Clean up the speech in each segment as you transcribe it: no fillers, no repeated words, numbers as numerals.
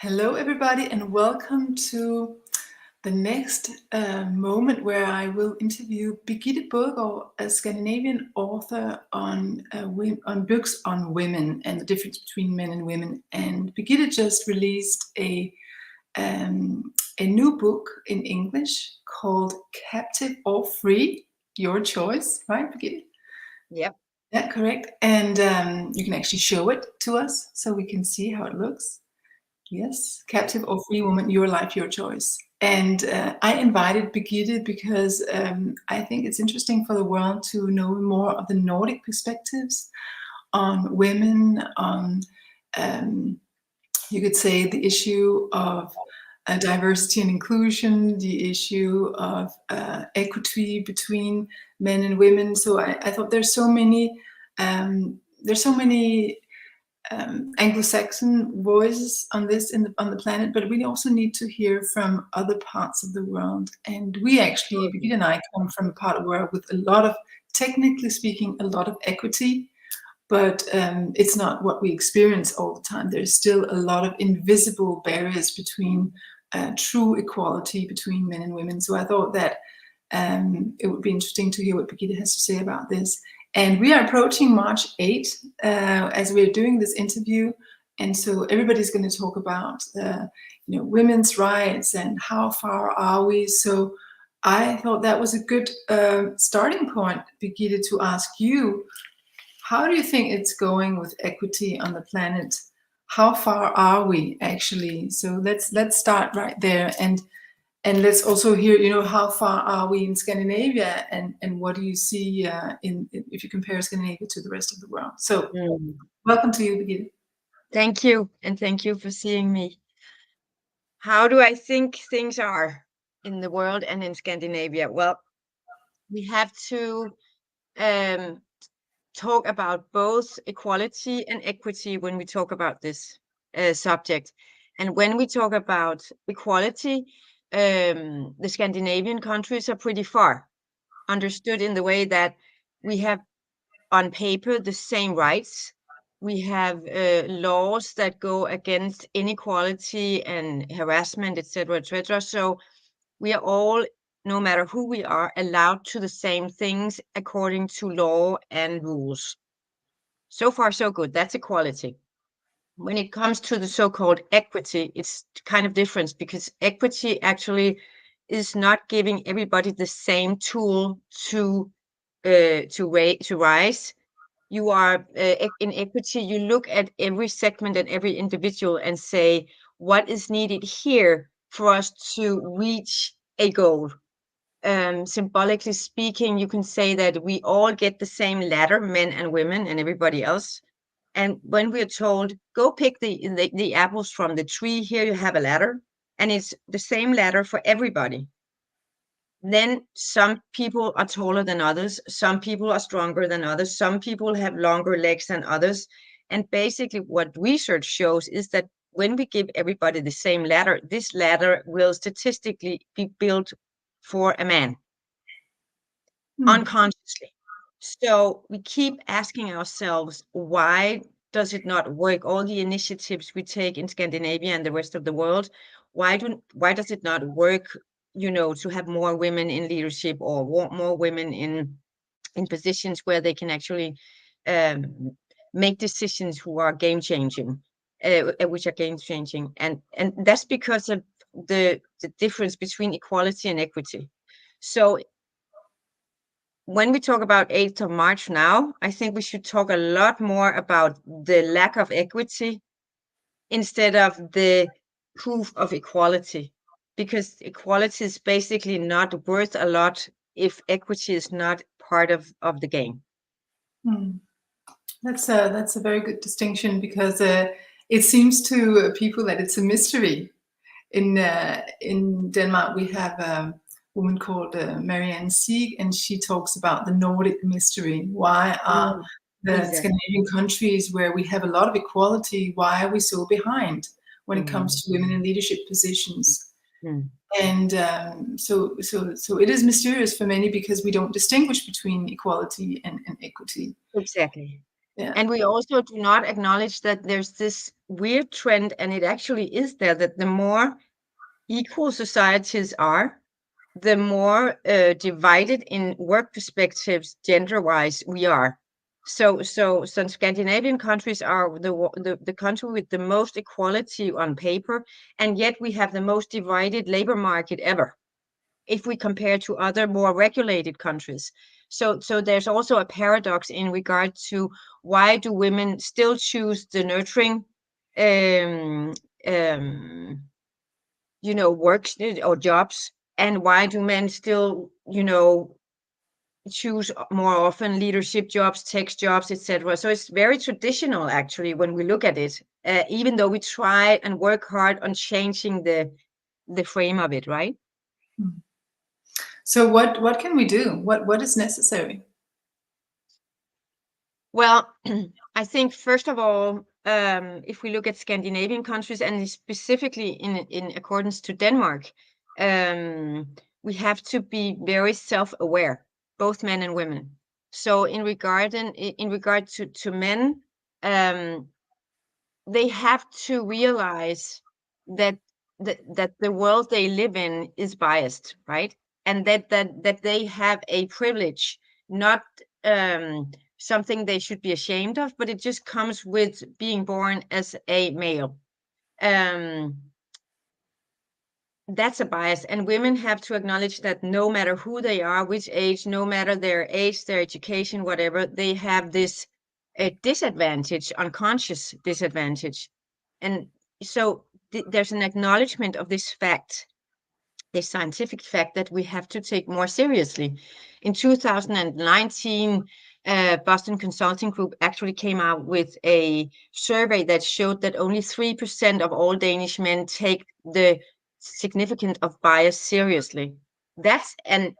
Hello, everybody, and welcome to the next moment where I will interview Birgitte Baadegaard, a Scandinavian author on books on women and the difference between men and women. And Birgitte just released a new book in English called Captive or Free, Your Choice, right, Birgitte? Yep. Yeah, correct. And you can actually show it to us so we can see how it looks. Yes, Captive or Free Woman, Your Life, Your Choice. And I invited Birgitte because I think it's interesting for the world to know more of the Nordic perspectives on women, on, you could say, the issue of diversity and inclusion, the issue of equity between men and women. So I thought there's so many Anglo-Saxon voices on this on the planet, but we also need to hear from other parts of the world. And we actually, Birgitte and I, come from a part of the world with a lot of, technically speaking, a lot of equity, but it's not what we experience all the time. There's still a lot of invisible barriers between true equality between men and women. So I thought that it would be interesting to hear what Birgitte has to say about this. And we are approaching March 8 as we're doing this interview. And so everybody's going to talk about women's rights and how far are we. So I thought that was a good starting point, Birgitte, to ask you, how do you think it's going with equity on the planet? How far are we actually? So let's start right there. And let's also hear, how far are we in Scandinavia, and what do you see if you compare Scandinavia to the rest of the world? So, welcome to you, Birgitte. Thank you, and thank you for seeing me. How do I think things are in the world and in Scandinavia? Well, we have to talk about both equality and equity when we talk about this subject. And when we talk about equality, the Scandinavian countries are pretty far, understood in the way that we have on paper the same rights. We have laws that go against inequality and harassment, etc., etc. So we are all, no matter who we are, allowed to the same things according to law and rules. So far, so good. That's equality. When it comes to the so-called equity, it's kind of different, because equity actually is not giving everybody the same tool to rise. You are in equity, you look at every segment and every individual and say, what is needed here for us to reach a goal? Symbolically speaking, you can say that we all get the same ladder, men and women and everybody else. And when we're told, go pick the apples from the tree, here you have a ladder, and it's the same ladder for everybody. Then some people are taller than others, some people are stronger than others, some people have longer legs than others. And basically what research shows is that when we give everybody the same ladder, this ladder will statistically be built for a man, unconsciously. So we keep asking ourselves, why does it not work? All the initiatives we take in Scandinavia and the rest of the world, why does it not work, to have more women in leadership, or more women in positions where they can actually make decisions who are game changing, which are game changing, and that's because of the difference between equality and equity. So when we talk about 8th of March now, I think we should talk a lot more about the lack of equity instead of the proof of equality, because equality is basically not worth a lot if equity is not part of the game. That's a very good distinction, because it seems to people that it's a mystery. In Denmark, we have a woman called Marianne Sieg, and she talks about the Nordic mystery. Why are the Scandinavian countries, where we have a lot of equality, why are we so behind when it comes to women in leadership positions? And so it is mysterious for many, because we don't distinguish between equality and equity. Exactly. Yeah. And we also do not acknowledge that there's this weird trend, and it actually is there, that the more equal societies are, the more divided in work perspectives, gender-wise, we are. So some Scandinavian countries are the country with the most equality on paper, and yet we have the most divided labor market ever, if we compare to other more regulated countries. So there's also a paradox in regard to why do women still choose the nurturing um, um, works or jobs, and why do men still, choose more often leadership jobs, tech jobs, etc. So it's very traditional, actually, when we look at it, even though we try and work hard on changing the frame of it, right? So what can we do? What is necessary? Well, I think first of all, if we look at Scandinavian countries, and specifically in accordance to Denmark, we have to be very self-aware, both men and women. So in regard to men, they have to realize that the world they live in is biased, right? And that they have a privilege, not something they should be ashamed of, but it just comes with being born as a male. That's a bias, and women have to acknowledge that no matter who they are, which age, no matter their age, their education, whatever, they have this disadvantage, unconscious disadvantage. And so there's an acknowledgement of this fact, this scientific fact, that we have to take more seriously. In 2019, Boston Consulting Group actually came out with a survey that showed that only 3% of all Danish men take the significance of bias seriously. That's a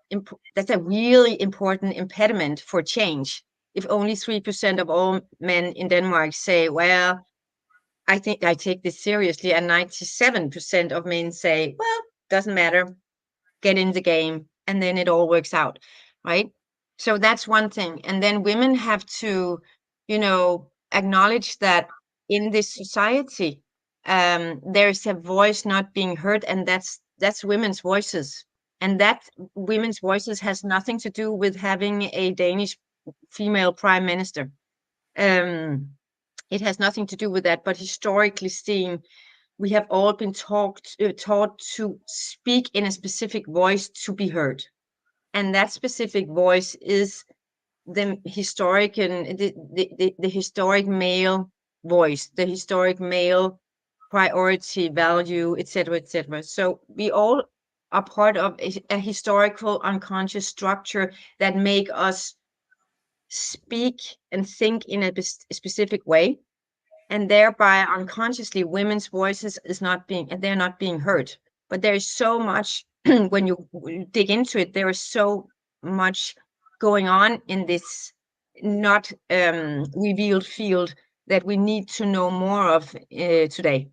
really important impediment for change. If only 3% of all men in Denmark say, well, I think I take this seriously, and 97% of men say, well, doesn't matter, get in the game, and then it all works out, right? So that's one thing. And then women have to, acknowledge that in this society, there's a voice not being heard, and that's women's voices. And that women's voices has nothing to do with having a Danish female prime minister. It has nothing to do with that, but historically seen, we have all been taught to speak in a specific voice to be heard. And that specific voice is the historic and the historic male voice, the historic male priority, value, etc., etc. So we all are part of a historical unconscious structure that make us speak and think in a specific way, and thereby unconsciously women's voices they're not being heard. But there is so much when you dig into it, there is so much going on in this not revealed field that we need to know more of today.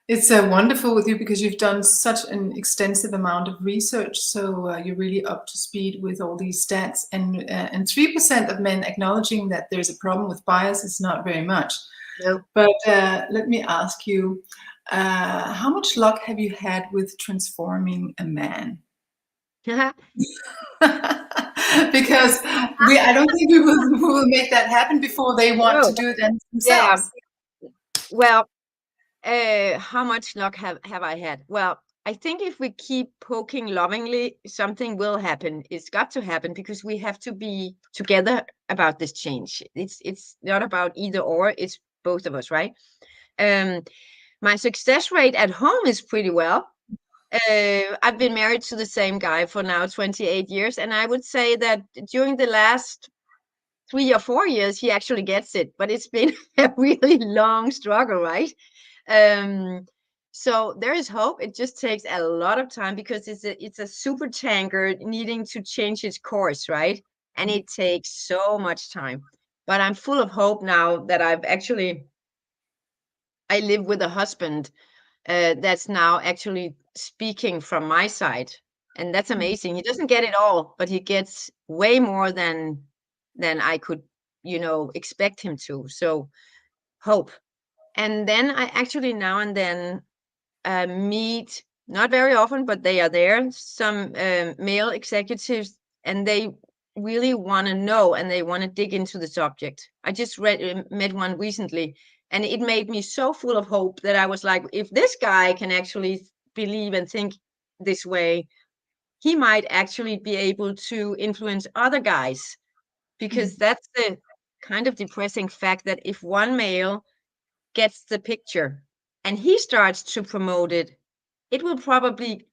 It's wonderful with you, because you've done such an extensive amount of research, so you're really up to speed with all these stats. And 3% of men acknowledging that there's a problem with bias is not very much. No. But let me ask you, how much luck have you had with transforming a man? Because I don't think we will make that happen before they want to do it themselves. Yeah. Well, how much luck have I had? Well, I think if we keep poking lovingly, something will happen. It's got to happen, because we have to be together about this change. It's not about either or, it's both of us, right? My success rate at home is pretty well. I've been married to the same guy for now 28 years, and I would say that during the last 3 or 4 years, he actually gets it, but it's been a really long struggle, right? So there is hope. It just takes a lot of time, because it's a super tanker needing to change its course, right? And it takes so much time. But I'm full of hope now that I live with a husband that's now actually speaking from my side, and that's amazing. He doesn't get it all, but he gets way more than I could expect him to. So hope. And then I actually now and then meet, not very often, but they are there, some male executives, and they really want to know and they want to dig into the subject. I just met one recently, and it made me so full of hope that I was like, if this guy can actually believe and think this way, he might actually be able to influence other guys, because that's the kind of depressing fact that if one male gets the picture and he starts to promote it, it will probably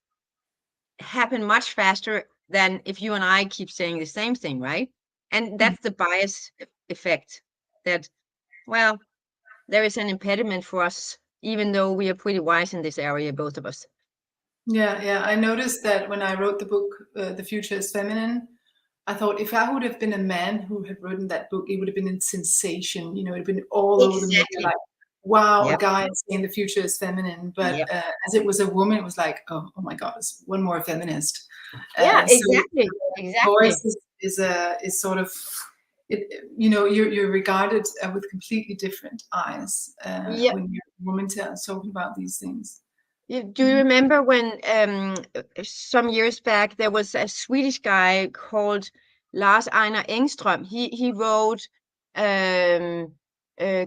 happen much faster than if you and I keep saying the same thing, right? And that's the bias effect, that, well, there is an impediment for us, even though we are pretty wise in this area, both of us. Yeah. I noticed that when I wrote the book, The Future is Feminine, I thought if I would have been a man who had written that book, it would have been a sensation. It would have been all over the media, Exactly. like, wow, Yep. a guy saying the future is feminine. But Yep. as it was a woman, it was like, oh my God, it's one more feminist. Yeah, So exactly. voice is sort of, you're regarded with completely different eyes Yep. when you're a woman talking about these things. Do you remember when some years back there was a Swedish guy called Lars Einar Engström? He wrote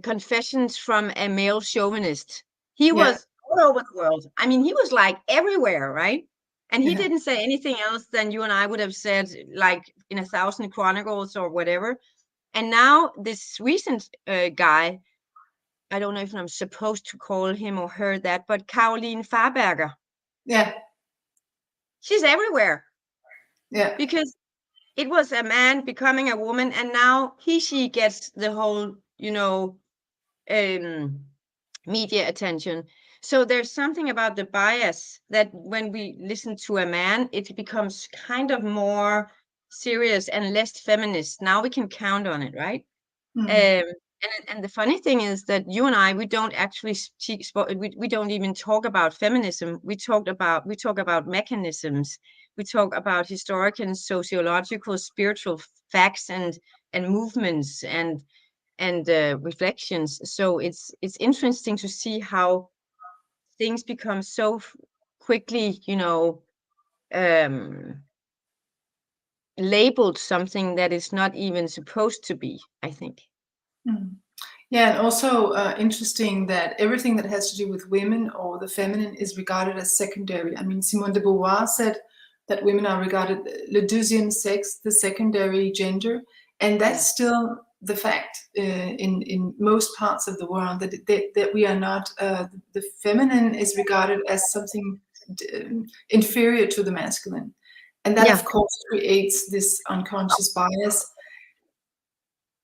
Confessions from a Male Chauvinist. He Yeah. was all over the world. I mean, he was like everywhere, right? And he Yeah. didn't say anything else than you and I would have said, like in 1,000 Chronicles or whatever. And now this recent guy, I don't know if I'm supposed to call him or her that, but Caroline Farberger. Yeah. She's everywhere. Yeah. Because it was a man becoming a woman, and now she gets the whole, media attention. So there's something about the bias that when we listen to a man, it becomes kind of more serious and less feminist. Now we can count on it, right? And the funny thing is that you and I, we don't actually we don't even talk about feminism. We talk about mechanisms. We talk about historic and sociological, spiritual facts and movements and reflections. So it's interesting to see how things become so quickly, labeled something that is not even supposed to be, I think. Yeah, and also interesting that everything that has to do with women or the feminine is regarded as secondary. I mean, Simone de Beauvoir said that women are regarded le deuxième sexe, the secondary gender, and that's still the fact in most parts of the world, that we are not, the feminine is regarded as something inferior to the masculine. And that, of course, creates this unconscious bias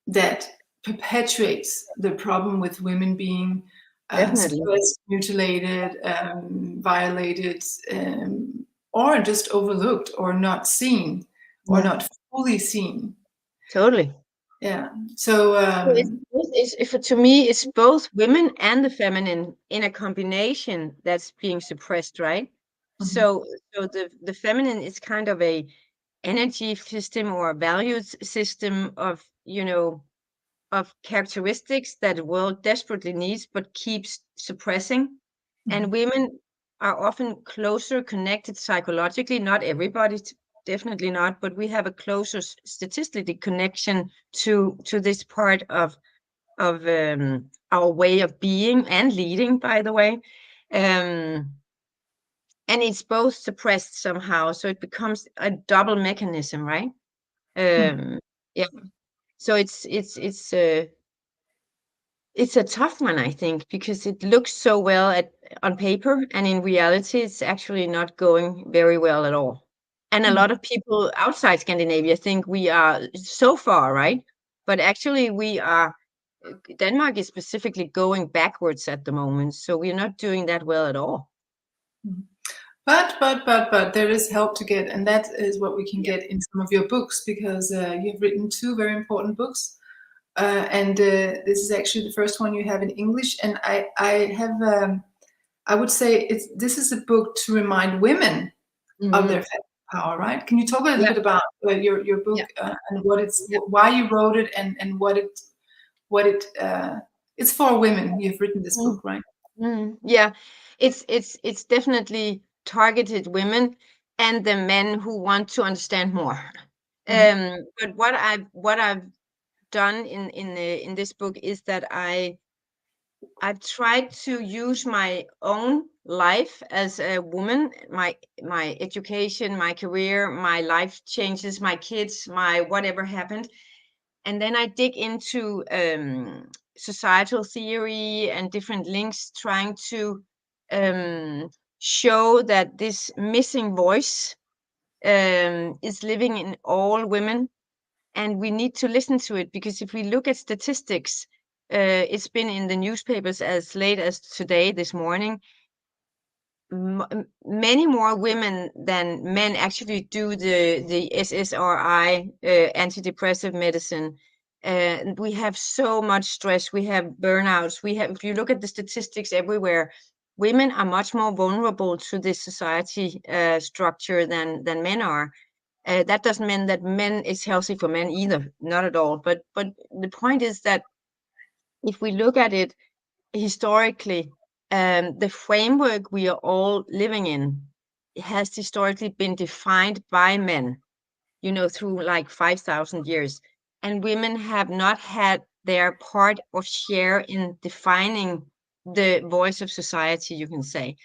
that perpetuates the problem with women being suppressed, mutilated, violated, or just overlooked, or not seen, or not fully seen. Totally. Yeah. So to me, it's both women and the feminine in a combination that's being suppressed, right? So the feminine is kind of a energy system or a values system of, of characteristics that the world desperately needs but keeps suppressing. And women are often closer connected psychologically. Not everybody, definitely not, but we have a closer statistically connection to this part of our way of being and leading, by the way. And it's both suppressed somehow, so it becomes a double mechanism, right? Yeah. So it's a tough one, I think, because it looks so well on paper, and in reality, it's actually not going very well at all. And a lot of people outside Scandinavia think we are so far, right? But actually, Denmark is specifically going backwards at the moment, so we're not doing that well at all. But there is help to get, and that is what we can get in some of your books, because you've written 2 very important books. And this is actually the first one you have in English, and I would say this is a book to remind women of their power, right? Can you talk a little Yeah. bit about your book Yeah. and what it's Yeah. why you wrote it and what it it's for women. You've written this book, right? Yeah, it's definitely targeted women and the men who want to understand more. Mm-hmm. But what I've done in this book is that I've tried to use my own life as a woman, my education, my career, my life changes, my kids, my whatever happened, and then I dig into societal theory and different links, trying to show that this missing voice is living in all women, and we need to listen to it, because if we look at statistics, it's been in the newspapers as late as today, this morning. Many more women than men actually do the SSRI, antidepressive medicine. We have so much stress. We have burnouts. We have, if you look at the statistics everywhere, women are much more vulnerable to this society structure than men are. That doesn't mean that men is healthy for men either, not at all. But the point is that if we look at it historically, the framework we are all living in has historically been defined by men, through like 5,000 years. And women have not had their part or share in defining the voice of society, you can say.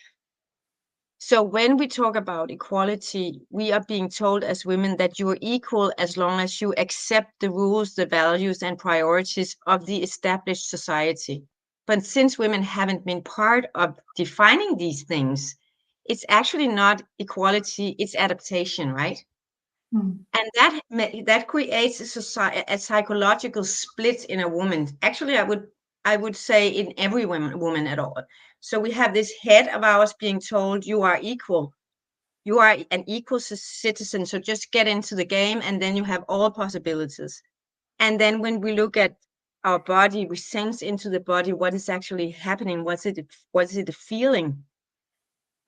So when we talk about equality, we are being told as women that you are equal as long as you accept the rules, the values, and priorities of the established society. But since women haven't been part of defining these things, it's actually not equality, it's adaptation, right? Mm. And that creates a psychological split in a woman. Actually, I would say in every woman at all. So we have this head of ours being told you are equal, you are an equal citizen, so just get into the game, and then you have all possibilities. And then when we look at our body, we sense into the body what is actually happening. What is it a feeling?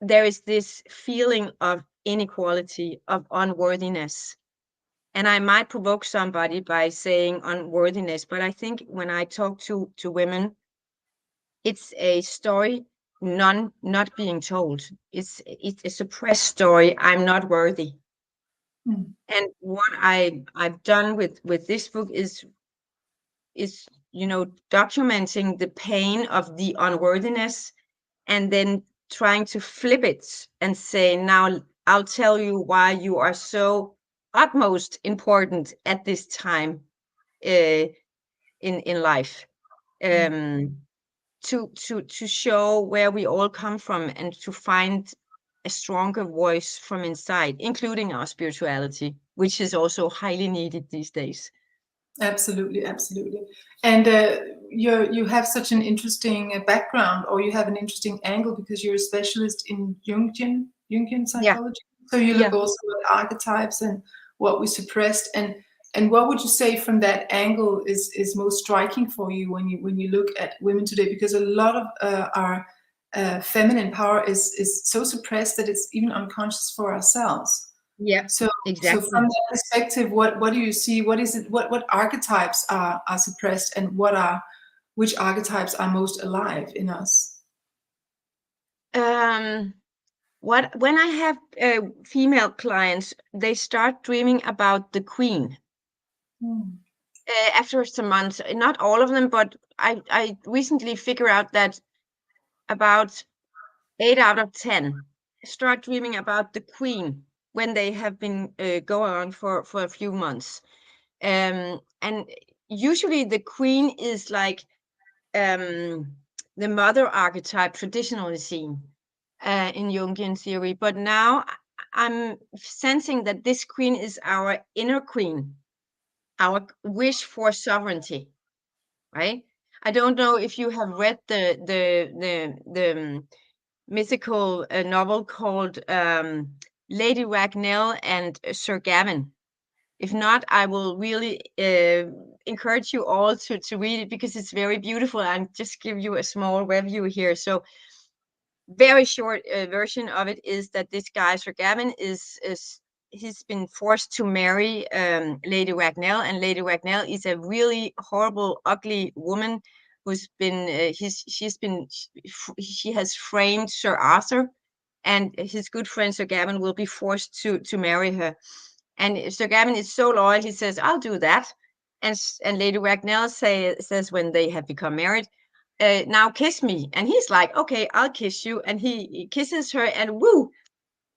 There is this feeling of inequality, of unworthiness. And I might provoke somebody by saying unworthiness, but I think when I talk to women, it's a story not being told. It's a suppressed story. I'm not worthy. Mm. And what I've done with this book is documenting the pain of the unworthiness, and then trying to flip it and say, now I'll tell you why you are so utmost important at this time in life, Mm. to show where we all come from, and to find a stronger voice from inside, including our spirituality, which is also highly needed these days. Absolutely, absolutely. And you have such an interesting background, or you have an interesting angle, because you're a specialist in Jungian Yeah, psychology. So you look yeah. also at archetypes and what we suppressed, and what would you say from that angle is most striking for you when you look at women today? Because a lot of our feminine power is so suppressed that it's even unconscious for ourselves. Yeah, So from exactly. that perspective, what do you see? What is it? What archetypes are suppressed, and which archetypes are most alive in us? Um, when I have female clients, they start dreaming about the queen Hmm. after some months. Not all of them, but I recently figured out that about 8 out of 10 start dreaming about the queen when they have been going on for a few months. And usually the queen is like the mother archetype traditionally seen in Jungian theory. But now I'm sensing that this queen is our inner queen, our wish for sovereignty, right? I don't know if you have read the mythical novel called Lady Ragnell and Sir Gawain. If not, I will really encourage you all to read it, because it's very beautiful. I'll just give you a small review here. So, very short version of it is that this guy Sir Gawain is he's been forced to marry Lady Ragnell, and Lady Ragnell is a really horrible, ugly woman who's been she has framed Sir Arthur, and his good friend Sir Gawain will be forced to marry her. And Sir Gawain is so loyal, he says, "I'll do that." And Lady Ragnell says when they have become married, "Now kiss me." And he's like, "Okay, I'll kiss you." And he kisses her, and woo,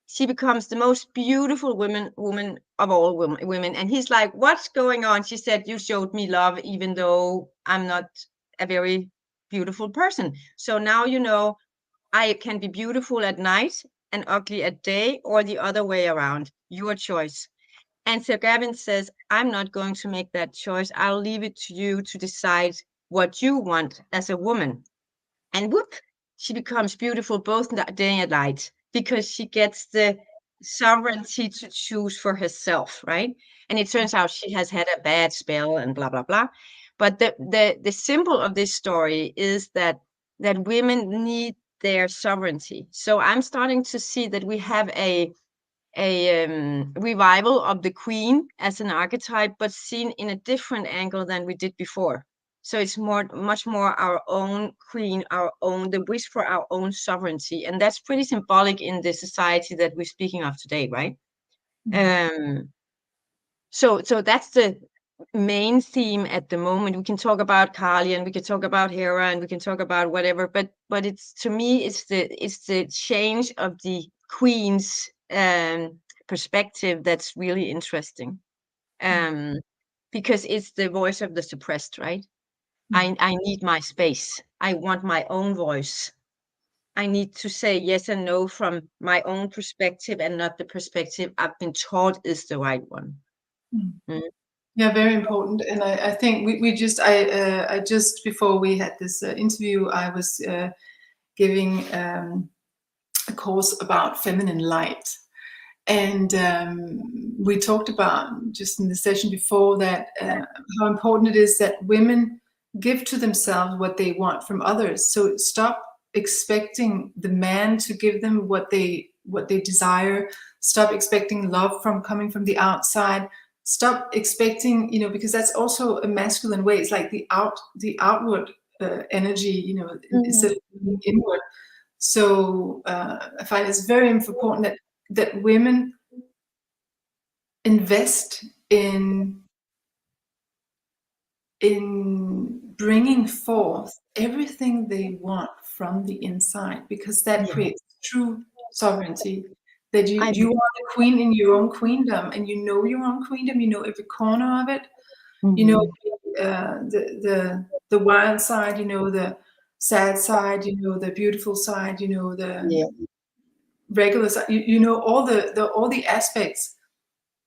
she becomes the most beautiful woman of all women. And he's like, "What's going on?" She said, "You showed me love, even though I'm not a very beautiful person. So now you know I can be beautiful at night and ugly at day, or the other way around. Your choice." And Sir Gavin says, "I'm not going to make that choice. I'll leave it to you to decide what you want as a woman." And whoop, she becomes beautiful both day and night, because she gets the sovereignty to choose for herself, right? And it turns out she has had a bad spell and blah blah blah. But the symbol of this story is that women need their sovereignty. So I'm starting to see that we have a revival of the queen as an archetype, but seen in a different angle than we did before. So it's much more our own queen, the wish for our own sovereignty, and that's pretty symbolic in the society that we're speaking of today, right? So that's the main theme at the moment. We can talk about Kali, and we can talk about Hera, and we can talk about whatever, but it's, to me, it's the change of the queen's perspective that's really interesting, because it's the voice of the suppressed, right? I need my space. I want my own voice. I need to say yes and no from my own perspective, and not the perspective I've been taught is the right one. Yeah, very important. And I think we just I just before we had this interview, I was giving a course about feminine light, and we talked about just in the session before that how important it is that women give to themselves what they want from others. So stop expecting the man to give them what they desire. Stop expecting love coming from the outside. Stop expecting, because that's also a masculine way. It's like the outward energy, instead of being inward. So I find it's very important that women invest in bringing forth everything they want from the inside, because that creates true sovereignty. That you are the queen in your own queendom, and you know your own queendom. You know every corner of it. You know the wild side. You know the sad side. You know the beautiful side. You know the regular side. You know all the aspects,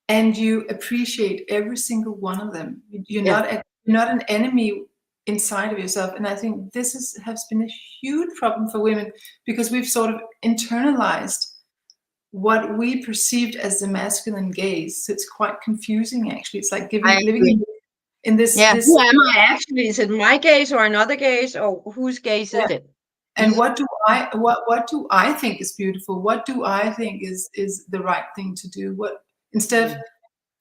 and you appreciate every single one of them. You're not an enemy inside of yourself. And I think this has been a huge problem for women, because we've sort of internalized what we perceived as the masculine gaze. So it's quite confusing, actually. It's like living in this. Yeah, who am I actually? Is it my gaze or another gaze, or whose gaze is it? And what do I think is beautiful? What do I think is the right thing to do? Instead of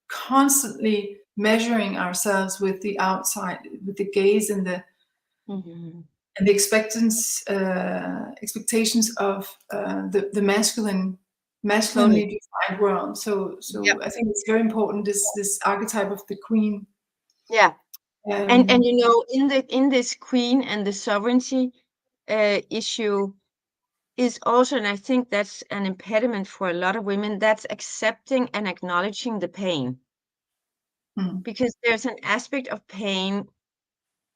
constantly measuring ourselves with the outside, with the gaze and the and the expectations of the masculinely defined world. So I think it's very important, this archetype of the queen. Yeah. And in this queen and the sovereignty issue is also, and I think that's an impediment for a lot of women, that's accepting and acknowledging the pain. Because there's an aspect of pain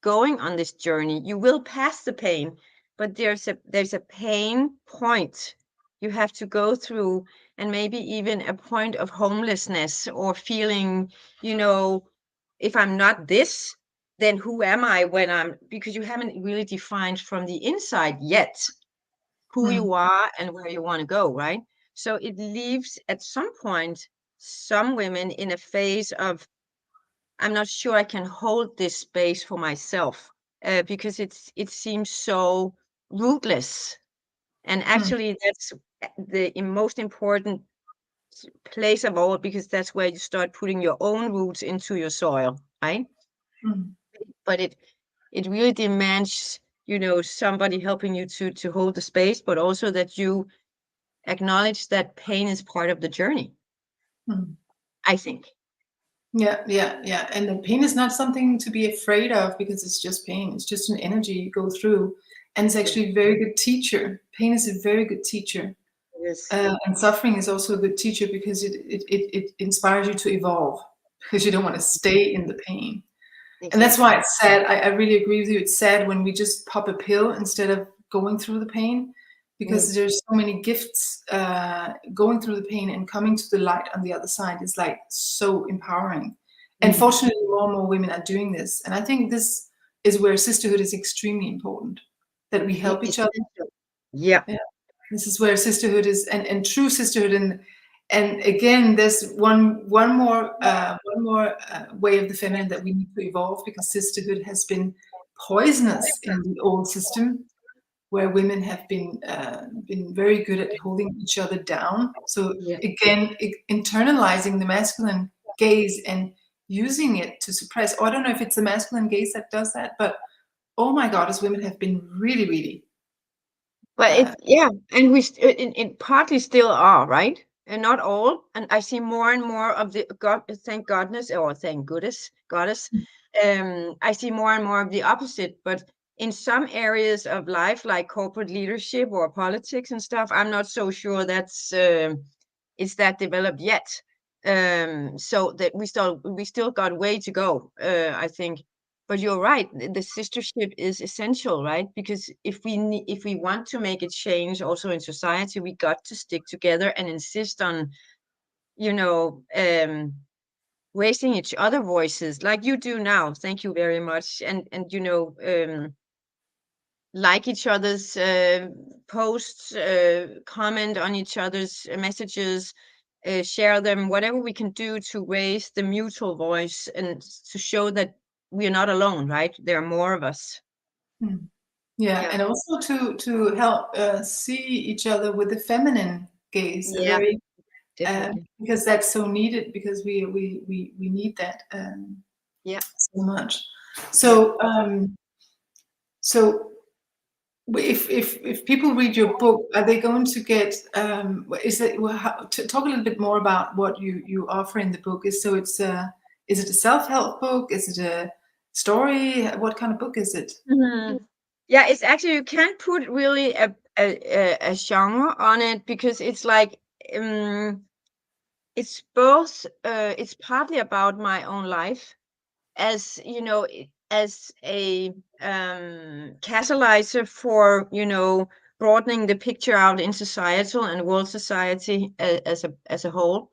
going on this journey. You will pass the pain, but there's a pain point you have to go through, and maybe even a point of homelessness, or feeling, if I'm not this, then who am I because you haven't really defined from the inside yet who you are and where you want to go, right? So it leaves at some point some women in a phase of, I'm not sure I can hold this space for myself, because it seems so rootless. And actually, that's the most important place of all, because that's where you start putting your own roots into your soil, right? But it really demands, somebody helping you to hold the space, but also that you acknowledge that pain is part of the journey, I think. Yeah. And the pain is not something to be afraid of, because it's just pain. It's just an energy you go through. And it's actually a very good teacher. Pain is a very good teacher. Yes. And suffering is also a good teacher, because it inspires you to evolve, because you don't want to stay in the pain. Exactly. And that's why it's sad. I really agree with you. It's sad when we just pop a pill instead of going through the pain, because there's so many gifts. Going through the pain and coming to the light on the other side is like so empowering. And fortunately, more and more women are doing this. And I think this is where sisterhood is extremely important, that we help each other. Yeah. This is where sisterhood is, and true sisterhood. And again, there's one more way of the feminine that we need to evolve, because sisterhood has been poisonous in the old system, where women have been very good at holding each other down. So again, internalizing the masculine gaze and using it to suppress. Or I don't know if it's the masculine gaze that does that, but oh my God, as women have been really, really. But and we it partly still are, right? And not all. And I see more and more of the thank goodness, or thank goddess. I see more and more of the opposite. But in some areas of life, like corporate leadership or politics and stuff, I'm not so sure that's it's that developed yet. So that we still got way to go, I think. But you're right, the sistership is essential, right? Because if we want to make a change also in society, we got to stick together and insist on, raising each other voices like you do now. Thank you very much. And like each other's posts, comment on each other's messages, share them, whatever we can do to raise the mutual voice and to show that we are not alone, right? There are more of us. Yeah, and also to help see each other with the feminine gaze, because that's so needed, because we need that so much. So so if people read your book, are they going to get talk a little bit more about what you offer in the book? Is it a self-help book? Is it a story? What kind of book is it? Yeah, it's actually, you can't put really a genre on it, because it's like it's both it's partly about my own life, as as a catalyzer for broadening the picture out in societal and world society as a whole.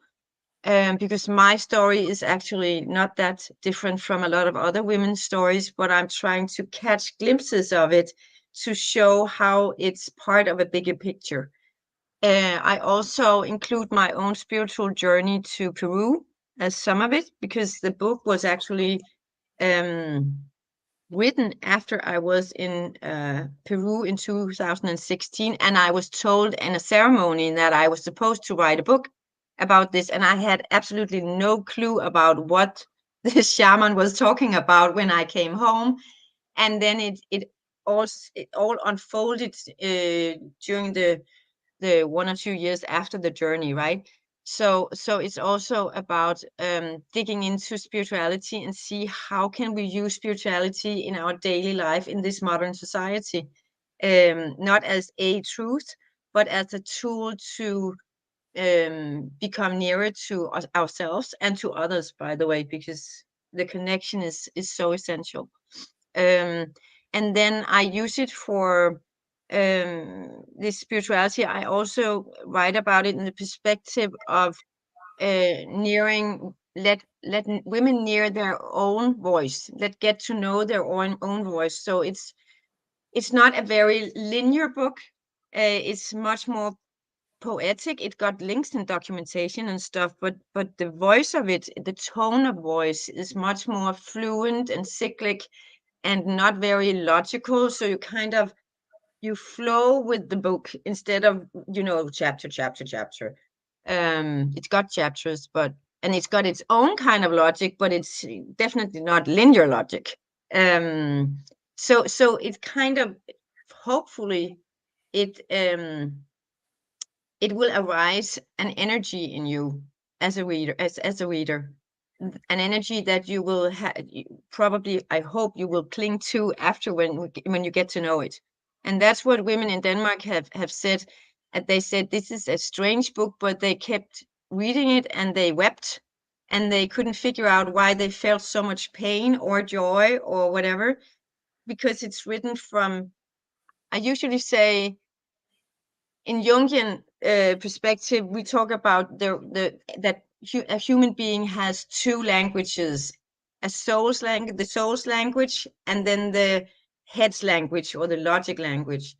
Because my story is actually not that different from a lot of other women's stories, but I'm trying to catch glimpses of it to show how it's part of a bigger picture. I also include my own spiritual journey to Peru as some of it, because the book was actually written after I was in Peru in 2016, and I was told in a ceremony that I was supposed to write a book about this, and I had absolutely no clue about what this shaman was talking about when I came home. And then it all unfolded during the 1 or 2 years after the journey, right? So it's also about digging into spirituality and see how can we use spirituality in our daily life in this modern society, not as a truth, but as a tool to become nearer to ourselves and to others, by the way, because the connection is so essential. And then I use it for this spirituality. I also write about it in the perspective of let women near their own voice, get to know their own voice. So it's not a very linear book. It's much more poetic. It got links and documentation and stuff, but the voice of it, the tone of voice, is much more fluent and cyclic and not very logical. So you flow with the book instead of chapter. It's got chapters, and it's got its own kind of logic, but it's definitely not linear logic. So it's kind of, hopefully, it it will arise an energy in you as a reader, as a reader, an energy that you will probably, I hope, you will cling to after, when you get to know it. And that's what women in Denmark have said. And they said this is a strange book, but they kept reading it and they wept, and they couldn't figure out why they felt so much pain or joy or whatever, because it's written from, I usually say, in Jungian perspective, we talk about that a human being has two languages: a soul's language, the soul's language, and then the head's language, or the logic language.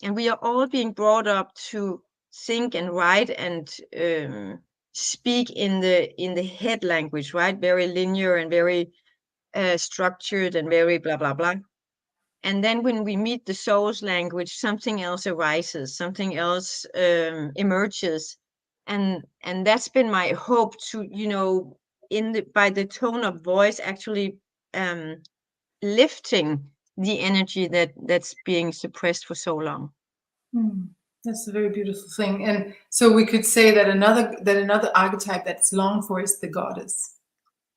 And we are all being brought up to think and write and speak in the head language, right? Very linear and very structured and very blah blah blah. And then when we meet the soul's language, something else arises, something else emerges. And that's been my hope, to, by the tone of voice, actually lifting the energy that's being suppressed for so long. That's a very beautiful thing. And so we could say that another archetype that's longed for is the goddess.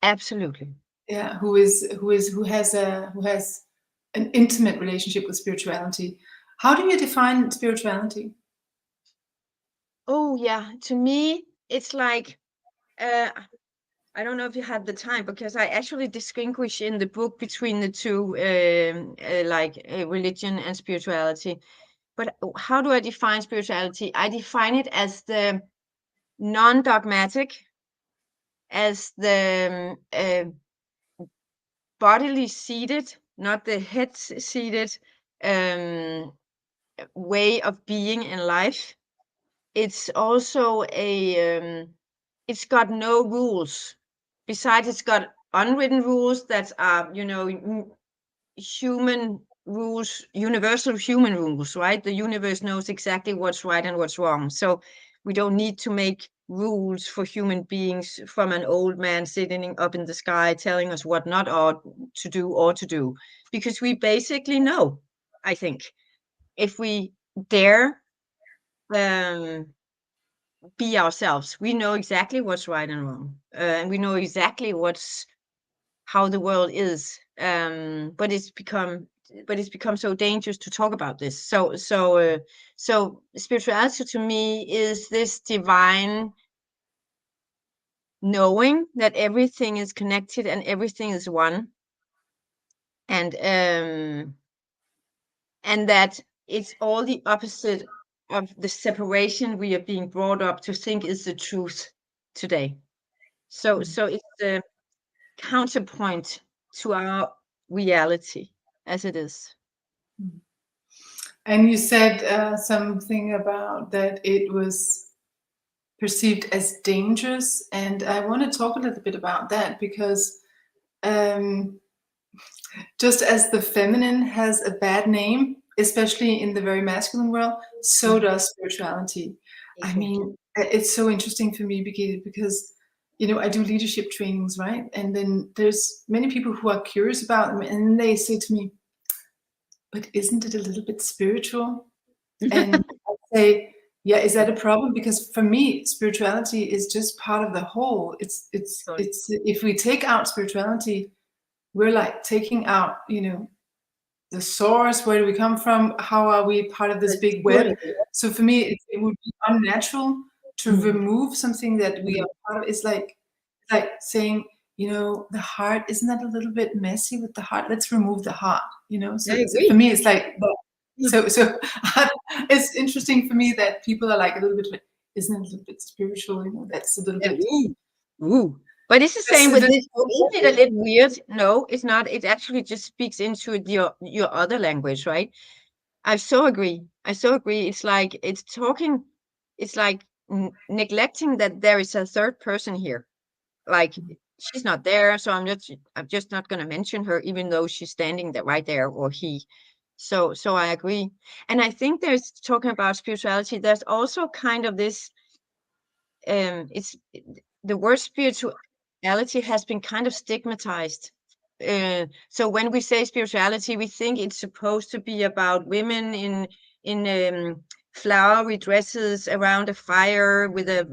Absolutely. Yeah, who has an intimate relationship with spirituality. How do you define spirituality? Oh yeah, to me it's like, I don't know if you had the time, because I actually distinguish in the book between the two, religion and spirituality. But how do I define spirituality? I define it as the non-dogmatic, as the bodily seated, not the head seated, way of being in life. It's also it's got no rules. Besides, it's got unwritten rules that are, human rules, universal human rules, right? The universe knows exactly what's right and what's wrong. So we don't need to make rules for human beings from an old man sitting up in the sky telling us what not ought to do or to do, because we basically know, I think, if we dare be ourselves, we know exactly what's right and wrong, and we know exactly how the world is. But it's become so dangerous to talk about this. So spirituality to me is this divine knowing that everything is connected and everything is one, and that it's all the opposite of the separation we are being brought up to think is the truth today. So it's the counterpoint to our reality as it is. And you said something about that it was perceived as dangerous, and I want to talk a little bit about that, because just as the feminine has a bad name, especially in the very masculine world, so does spirituality. I mean, it's so interesting for me, Birgitte, because I do leadership trainings, right? And then there's many people who are curious about them, and they say to me, "But isn't it a little bit spiritual?" And I say, "Yeah, is that a problem?" Because for me, spirituality is just part of the whole. It's if we take out spirituality, we're like taking out, the source. Where do we come from? How are we part of this big web? So for me, it would be unnatural to remove something that we are part of. It's like saying, the heart, isn't that a little bit messy with the heart? Let's remove the heart, So for me, it's like that. So it's interesting for me that people are like a little bit, isn't it a little bit spiritual? That's a little bit. Ooh. But it's the same with this. Isn't it a little weird? No, it's not. It actually just speaks into your other language, right? I so agree. It's like neglecting that there is a third person here. Like, she's not there, so I'm just not going to mention her, even though she's standing there right there, or he. So I agree. And I think there's, talking about spirituality, there's also kind of this it's the word spirituality has been kind of stigmatized. So when we say spirituality, we think it's supposed to be about women in flowery dresses around a fire with a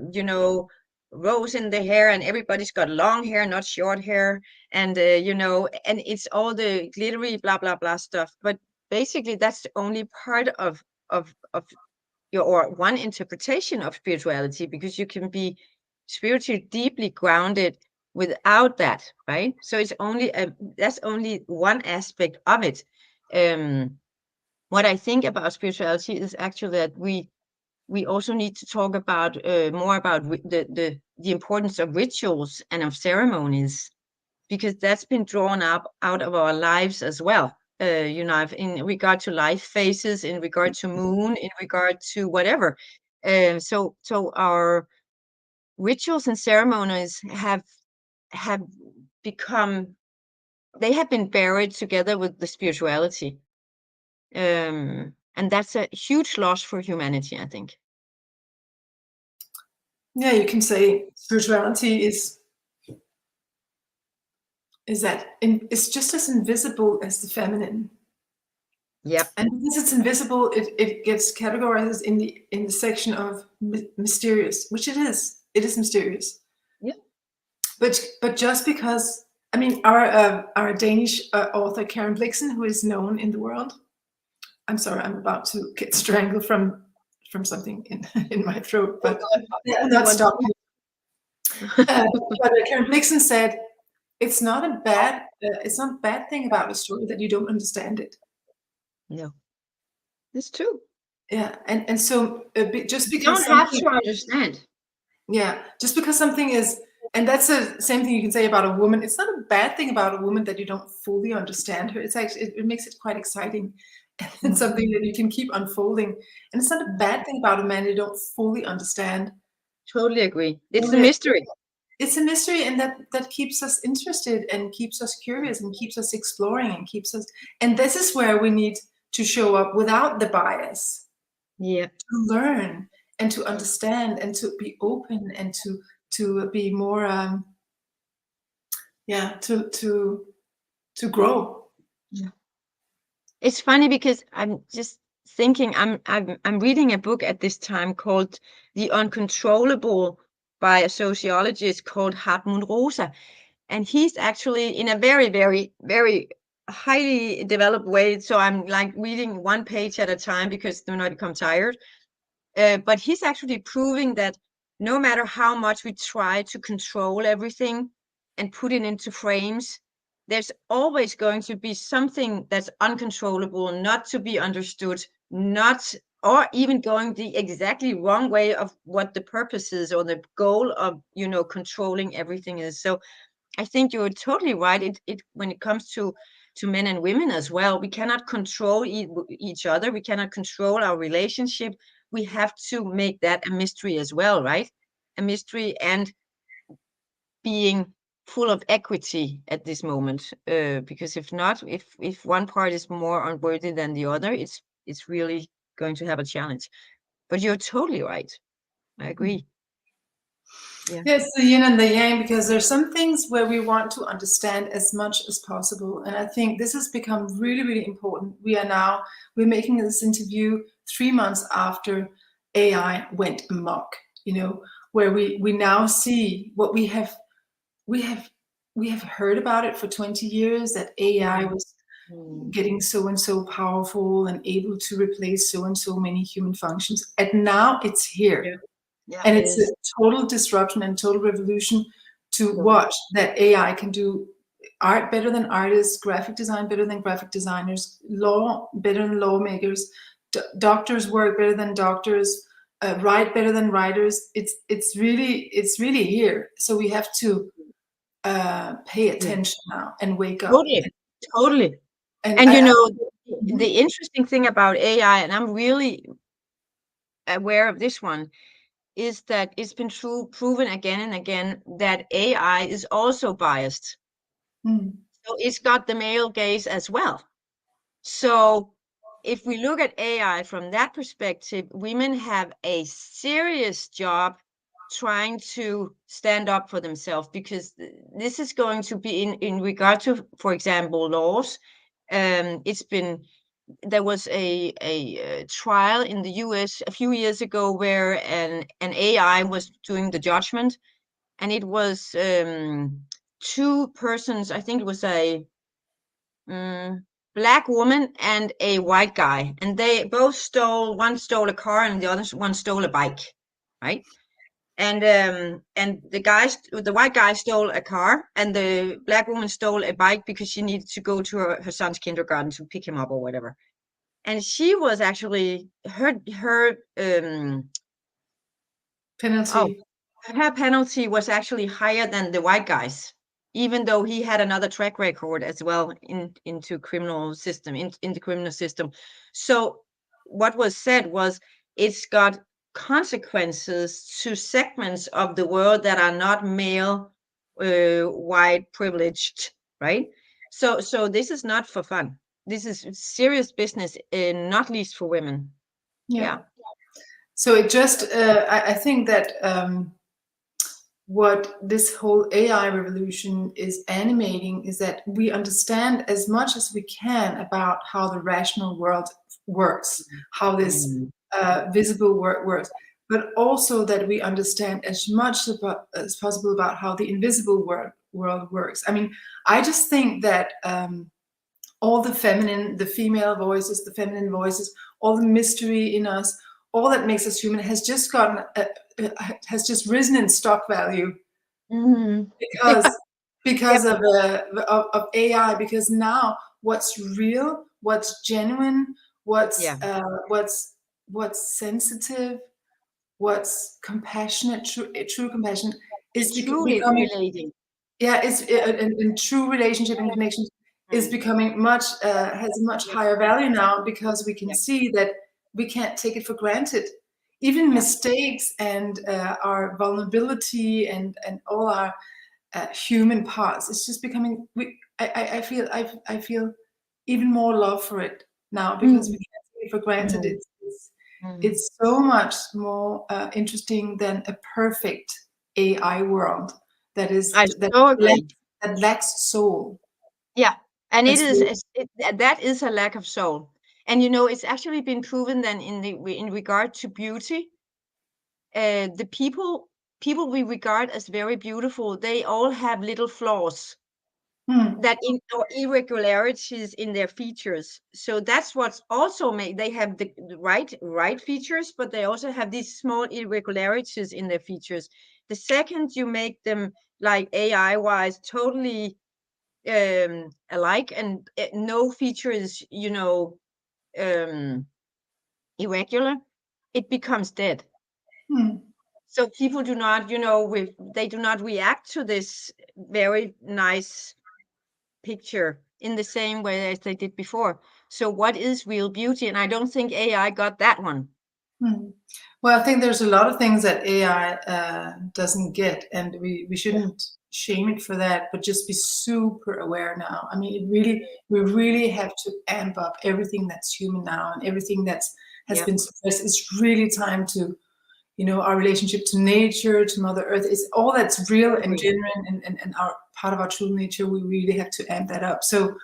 rose in the hair, and everybody's got long hair, not short hair, and and it's all the glittery blah blah blah stuff. But basically, that's only part of or one interpretation of spirituality, because you can be spiritually deeply grounded without that, right? So it's only that's only one aspect of it. What I think about spirituality is actually that we also need to talk about more about the importance of rituals and of ceremonies, because that's been drawn up out of our lives as well. In regard to life phases, in regard to moon, in regard to whatever. So our rituals and ceremonies have become, they have been buried together with the spirituality. And that's a huge loss for humanity, I think. Yeah, you can say spirituality is it's just as invisible as the feminine. Yep. And because it's invisible, it gets categorized in the section of mysterious, which it is. It is mysterious. Yeah. But just because, I mean, our Danish author Karen Blixen, who is known in the world. I'm sorry, I'm about to get strangled from something in my throat, but that will not stop me. But Karen Blixen said, it's not a bad thing about a story that you don't understand it. No, it's true. Yeah, and so just because you don't have to understand. Yeah, just because something is, and that's the same thing you can say about a woman. It's not a bad thing about a woman that you don't fully understand her. It's actually it makes it quite exciting and something that you can keep unfolding. And it's not a bad thing about a man you don't fully understand. Totally agree. It's a mystery. It's a mystery, and that keeps us interested and keeps us curious and keeps us exploring and keeps us. And this is where we need to show up without the bias. Yeah. To learn and to understand and to be open and to be more to grow. Yeah. It's funny because I'm just thinking, I'm reading a book at this time called The Uncontrollable by a sociologist called Hartmut Rosa. And he's actually in a very, very, very highly developed way. So I'm like reading one page at a time because then I become tired. But he's actually proving that no matter how much we try to control everything and put it into frames, there's always going to be something that's uncontrollable, not to be understood, not, or even going the exactly wrong way of what the purpose is or the goal of, controlling everything is. So I think you're totally right. It when it comes to men and women as well, we cannot control each other. We cannot control our relationship. We have to make that a mystery as well, right? A mystery, and being full of equity at this moment. Because if not, if one part is more unworthy than the other, it's really going to have a challenge. But you're totally right. I agree. Yeah. Yes, the yin and the yang, because there's some things where we want to understand as much as possible. And I think this has become really, really important. We're making this interview 3 months after AI went amok, where we now see what we have heard about it for 20 years, that AI was getting so and so powerful and able to replace so and so many human functions. And now it's here. Yeah. Yeah, and it's a total disruption and total revolution to watch that AI can do art better than artists, graphic design better than graphic designers, law better than lawmakers, doctors work better than doctors, write better than writers. It's really here. So we have to pay attention now and wake up. Totally. And the interesting thing about AI, and I'm really aware of this one, is that it's been proven again and again that AI is also biased. So it's got the male gaze as well. So if we look at AI from that perspective, women have a serious job trying to stand up for themselves, because this is going to be in regard to, for example, laws. There was a trial in the US a few years ago where an AI was doing the judgment, and it was two persons. I think it was a black woman and a white guy, and they both one stole a car and the other one stole a bike, right? And the white guy stole a car, and the black woman stole a bike because she needed to go to her son's kindergarten to pick him up or whatever. And she was actually her Penalty. her penalty was actually higher than the white guy's, even though he had another track record as well into the criminal system. So what was said was, it's got consequences to segments of the world that are not male, white, privileged, right? So this is not for fun. This is serious business, not least for women. Yeah. So it just, I think that what this whole AI revolution is animating is that we understand as much as we can about how the rational world works, how this visible world works, but also that we understand as much as possible about how the invisible world works. I mean, I just think that all the female voices, the feminine voices, all the mystery in us, all that makes us human has just risen in stock value because of AI. Because now, what's real, what's genuine, what's sensitive, what's compassionate, true compassion, is truly becoming relating. Yeah, it's in true relationship and connection is becoming has a much higher value now, because we can see that we can't take it for granted. Even mistakes and our vulnerability and all our human parts, it's just becoming. I feel even more love for it now, because we can't take it for granted. It's so much more interesting than a perfect AI world that lacks soul. Yeah, and that is a lack of soul. And it's actually been proven that in regard to beauty, the people we regard as very beautiful, they all have little flaws, or irregularities in their features. So that's what's also made they have the right features, but they also have these small irregularities in their features. The second you make them, like, AI wise, totally alike, and no feature is irregular, it becomes dead. So people do not they do not react to this very nice picture in the same way as they did before. So what is real beauty? And I don't think AI got that one. Well, I think there's a lot of things that AI doesn't get, and we shouldn't shame it for that, but just be super aware now. I mean, we really have to amp up everything that's human now, and everything has been suppressed. It's really time to, our relationship to nature, to Mother Earth, is all that's real and genuine and our part of our true nature. We really have to amp that up. So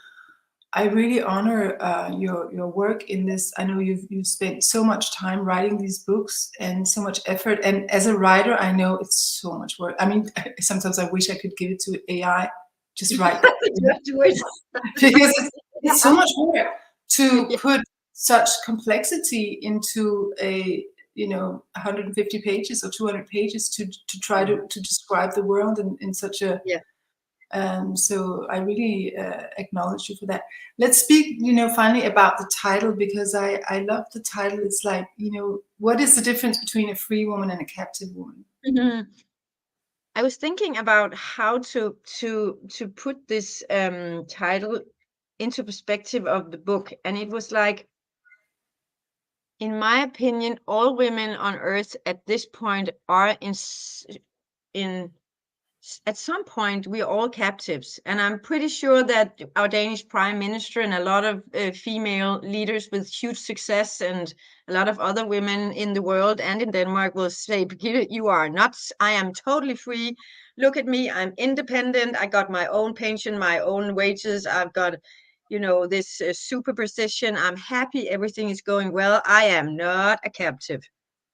I really honor your work in this. I know you've spent so much time writing these books and so much effort. And as a writer, I know it's so much work. I mean, sometimes I wish I could give it to AI, just write it. Because it's so much work to put such complexity into a 150 pages or 200 pages to try to describe the world in such a so I really acknowledge you for that. Let's speak, finally about the title, because I love the title. It's like, what is the difference between a free woman and a captive woman? I was thinking about how to put this title into perspective of the book, and it was like, in my opinion, all women on Earth at this point are in at some point we're all captives, and I'm pretty sure that our Danish prime minister and a lot of female leaders with huge success and a lot of other women in the world and in Denmark will say, Birgitte, you are nuts. I am totally free. Look at me. I'm independent. I got my own pension, my own wages. I've got, this super position. I'm happy. Everything is going well. I am not a captive.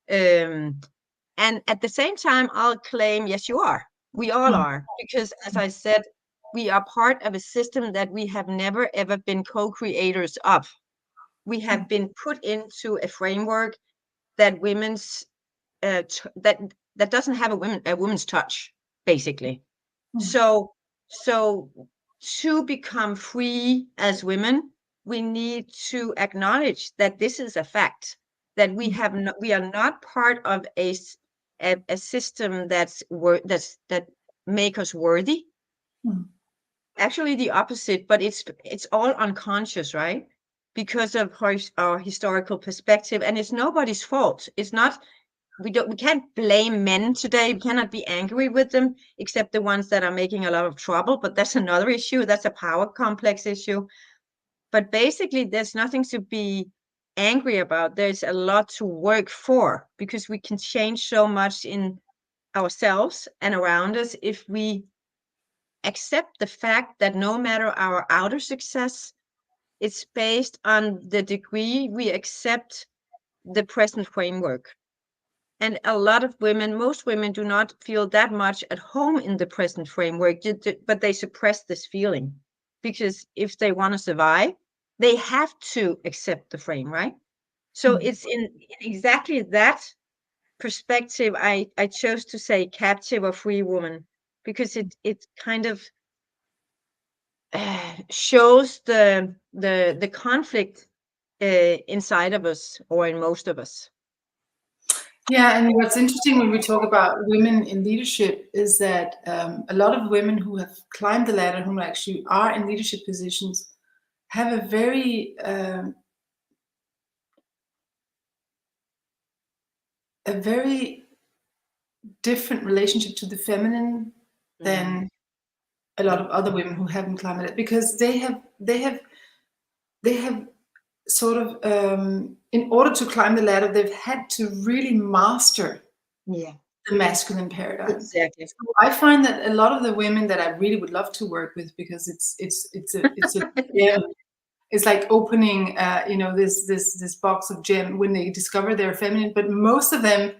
And at the same time, I'll claim, yes, you are. We all are. Because as I said, we are part of a system that we have never, ever been co-creators of. We have been put into a framework that women's that doesn't have a woman's touch, basically. So to become free as women, we need to acknowledge that this is a fact, that we are not part of a system that make us worthy. Actually the opposite, but it's all unconscious, right? Because of our historical perspective, and it's nobody's fault. It's not, we can't blame men today. We cannot be angry with them, except the ones that are making a lot of trouble, but that's another issue. That's a power complex issue. But basically there's nothing to be angry about. There's a lot to work for, because we can change so much in ourselves and around us if we accept the fact that no matter our outer success, it's based on the degree we accept the present framework. And a lot of women, most women, do not feel that much at home in the present framework, but they suppress this feeling, because if they want to survive, they have to accept the frame, right? So it's in exactly that perspective I chose to say captive or free woman, because it kind of shows the conflict inside of us, or in most of us. Yeah, and what's interesting when we talk about women in leadership is that a lot of women who have climbed the ladder, who actually are in leadership positions, have a very different relationship to the feminine than a lot of other women who haven't climbed it, because they have sort of in order to climb the ladder, they've had to really master the masculine paradigm. Exactly. So I find that a lot of the women that I really would love to work with, because it's like opening this box of gem when they discover they're feminine, but most of them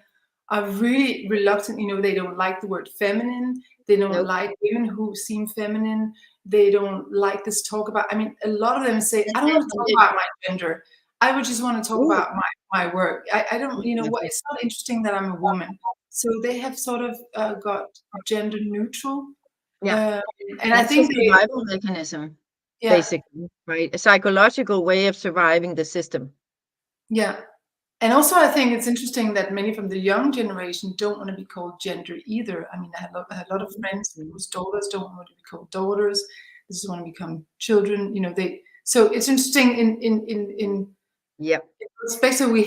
are really reluctant. They don't like the word feminine. They don't like women who seem feminine. They don't like this talk about, a lot of them say, I don't want to talk about my gender. I would just want to talk about my work. I don't, it's not interesting that I'm a woman. So they have sort of got gender neutral. And I think a survival mechanism, basically, right? A psychological way of surviving the system. Yeah. And also, I think it's interesting that many from the young generation don't want to be called gender either. I have a lot of friends whose daughters don't want to be called daughters. They just want to become children. So it's interesting in perspective. We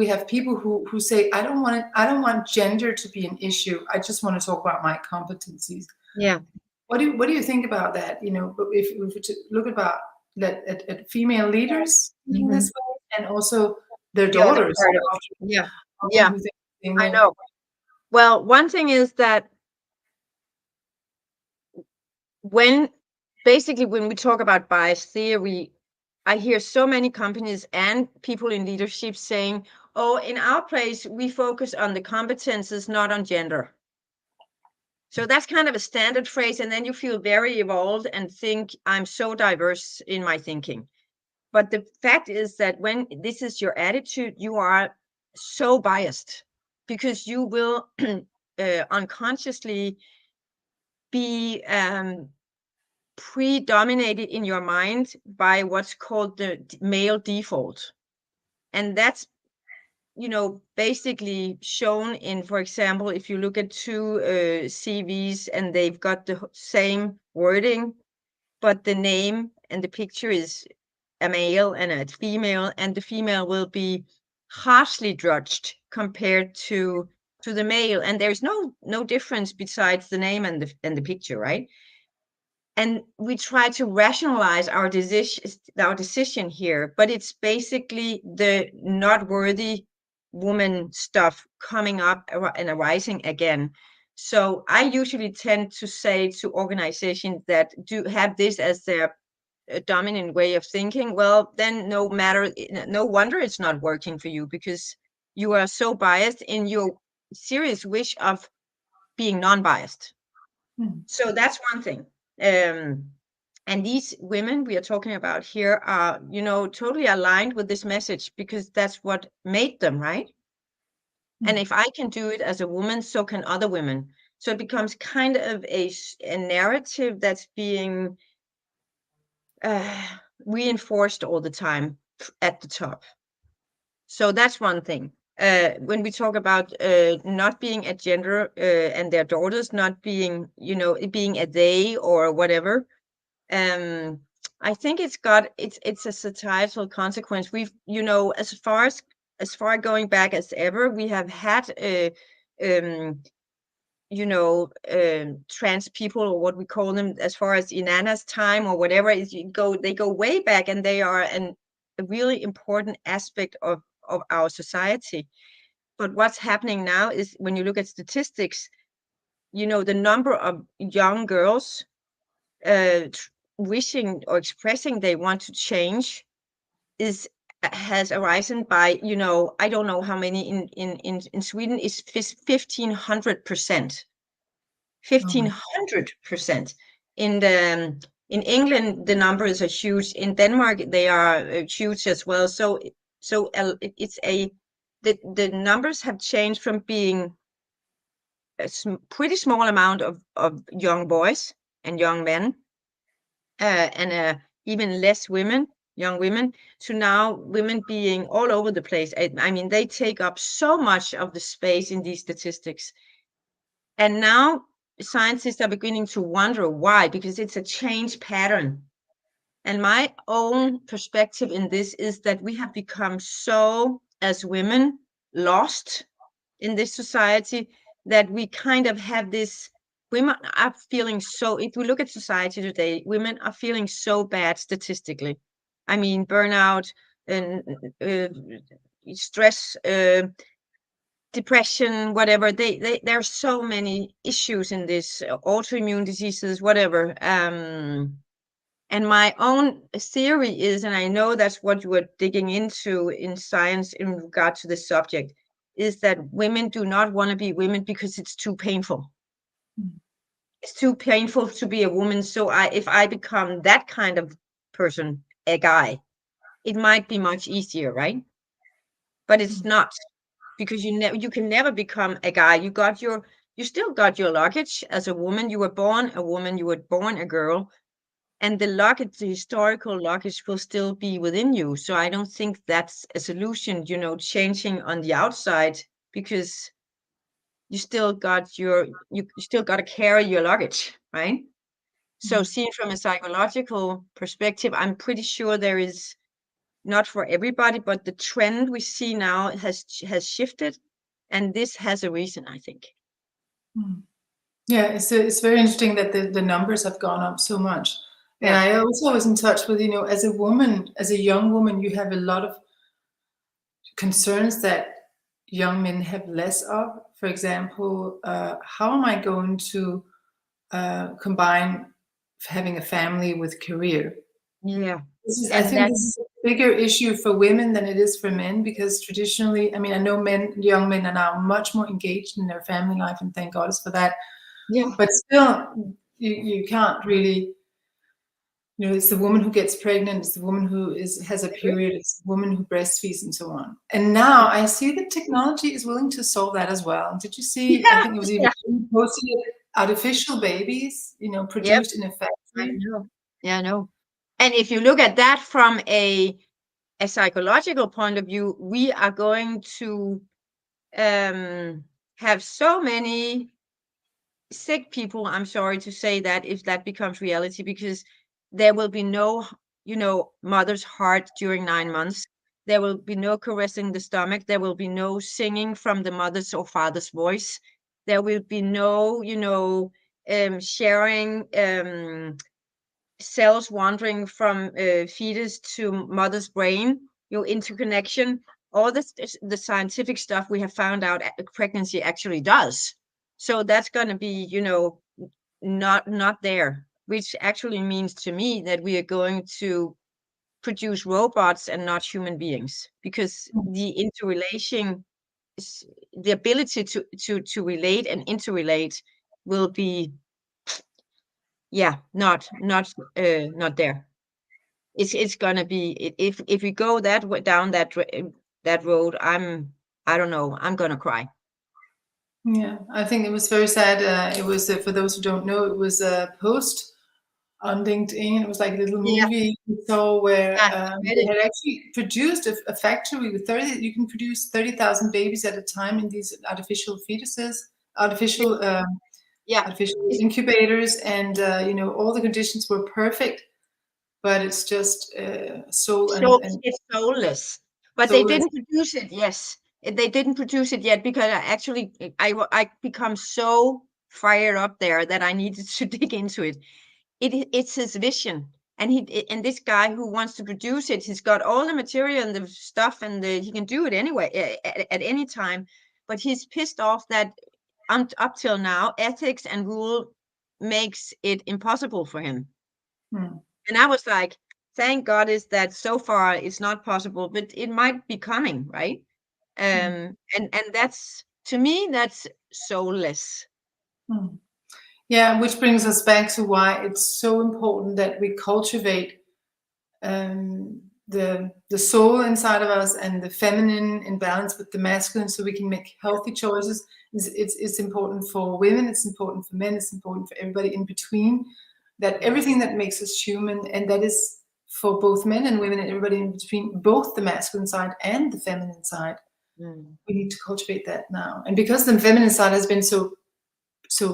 have people who say, I don't want gender to be an issue. I just want to talk about my competencies. Yeah. What do you think about that? If we look about at female leaders thinking this way, and also their daughters. Yeah. I know. Well, one thing is that when we talk about bias theory, I hear so many companies and people in leadership saying, oh, in our place, we focus on the competences, not on gender. So that's kind of a standard phrase. And then you feel very evolved and think, I'm so diverse in my thinking. But the fact is that when this is your attitude, you are so biased, because you will unconsciously be predominated in your mind by what's called the male default. And that's, basically shown in, for example, if you look at two CVs and they've got the same wording, but the name and the picture is a male and a female, and the female will be harshly judged compared to to the male, and there's no difference besides the name and the picture, right? And we try to rationalize our decision here, but it's basically the not worthy woman stuff coming up and arising again. So I usually tend to say to organizations that do have this as their dominant way of thinking, well, then no wonder it's not working for you, because you are so biased in your serious wish of being non-biased. So that's one thing. And these women we are talking about here are, totally aligned with this message, because that's what made them, right? And if I can do it as a woman, so can other women. So it becomes kind of a narrative that's being reinforced all the time at the top. So that's one thing. When we talk about not being a gender and their daughters not being, being a they or whatever, I think it's a societal consequence. We've, as far going back as ever, we have had trans people, or what we call them, as far as Inanna's time or whatever, is they go way back, and they are a really important aspect of our society. But what's happening now is, when you look at statistics, the number of young girls wishing or expressing they want to change has arisen by, I don't know how many in Sweden is 1,500%. 1,500%. In England, the numbers are huge. In Denmark, they are huge as well. So it's the numbers have changed from being a pretty small amount of young boys and young men, and even less young women, to now women being all over the place. I mean, they take up so much of the space in these statistics. And now scientists are beginning to wonder why, because it's a change pattern. And my own perspective in this is that we have become so, as women, lost in this society, that we kind of have this, women are feeling so, if we look at society today, women are feeling so bad statistically. I mean, burnout and stress, depression, whatever. There are so many issues in this, autoimmune diseases, whatever. And my own theory is, and I know that's what you were digging into in science in regard to this subject, is that women do not want to be women because it's too painful. It's too painful to be a woman. So if I become that kind of person, a guy, it might be much easier, right? But it's not, because you can never become a guy. You still got your luggage as a woman. You were born a woman. You were born a girl. And the historical luggage will still be within you. So I don't think that's a solution, changing on the outside, because you still got to carry your luggage, right? So seen from a psychological perspective, I'm pretty sure there is, not for everybody, but the trend we see now has shifted, and this has a reason, I think. Yeah, it's very interesting that the numbers have gone up so much. And I also was in touch with, as a woman, as a young woman, you have a lot of concerns that young men have less of. For example, how am I going to combine having a family with career? Yeah. I think this is a bigger issue for women than it is for men, because traditionally, I mean, I know young men are now much more engaged in their family life, and thank God for that. Yeah. But still, you can't really, it's the woman who gets pregnant, it's the woman who has a period, it's the woman who breastfeeds, and so on. And now I see that technology is willing to solve that as well. Did you see, I think it was even posted, artificial babies, produced in a factory? I know. Yeah, I know. And if you look at that from a psychological point of view, we are going to have so many sick people, I'm sorry to say that, if that becomes reality, because there will be no, mother's heart during 9 months. There will be no caressing the stomach. There will be no singing from the mother's or father's voice. There will be no, sharing cells wandering from fetus to mother's brain, interconnection, all the scientific stuff we have found out pregnancy actually does. So that's going to be, not there, which actually means to me that we are going to produce robots and not human beings, because the interrelation, the ability to relate and interrelate will be, not there. It's gonna be, if we go down that road, I don't know, I'm gonna cry. Yeah, I think it was very sad. It was, for those who don't know, it was a post on LinkedIn. It was like a little movie we saw where they had actually produced a factory with 30. You can produce 30,000 babies at a time in these artificial fetuses, artificial incubators, and all the conditions were perfect. But it's just soul and it's soulless. But soulless. they didn't produce it. Yes, they didn't produce it yet, because I become so fired up there that I needed to dig into it. It's his vision, and this guy who wants to produce it, he's got all the material and the stuff, and he can do it anyway at any time. But he's pissed off that up till now, ethics and rule makes it impossible for him. And I was like, thank God is that so far it's not possible, but it might be coming, right? And that's, to me, that's soulless. Yeah, which brings us back to why it's so important that we cultivate the soul inside of us and the feminine in balance with the masculine, so we can make healthy choices. It's important for women, it's important for men, it's important for everybody in between, that everything that makes us human, and that is for both men and women and everybody in between, both the masculine side and the feminine side. We need to cultivate that now. And because the feminine side has been so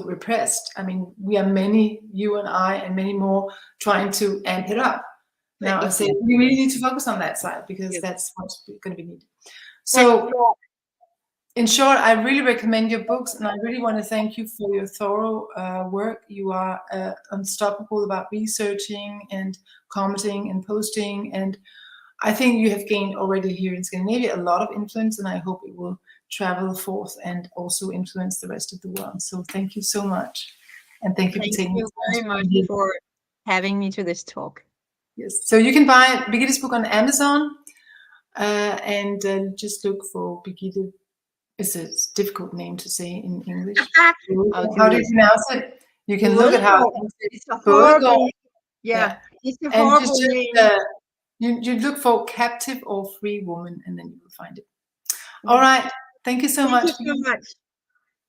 repressed, I mean, we are many, you and I and many more, trying to amp it up. Now I say we really need to focus on that side, because that's what's going to be needed. So in short, I really recommend your books, and I really want to thank you for your thorough work. You are unstoppable about researching and commenting and posting, and I think you have gained already here in Scandinavia a lot of influence, and I hope it will travel forth and also influence the rest of the world. So thank you so much, and thank you for taking the time. Thank you very much for having me to this talk. Yes, so you can buy Birgitte's book on Amazon, and just look for Birgitte. It's a difficult name to say in English. How do you pronounce it? You can look at how it's a horrible. It's a horrible name. You look for Captive or Free Woman, and then you will find it. All right. Thank you so much. Thank you so much.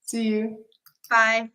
See you. Bye.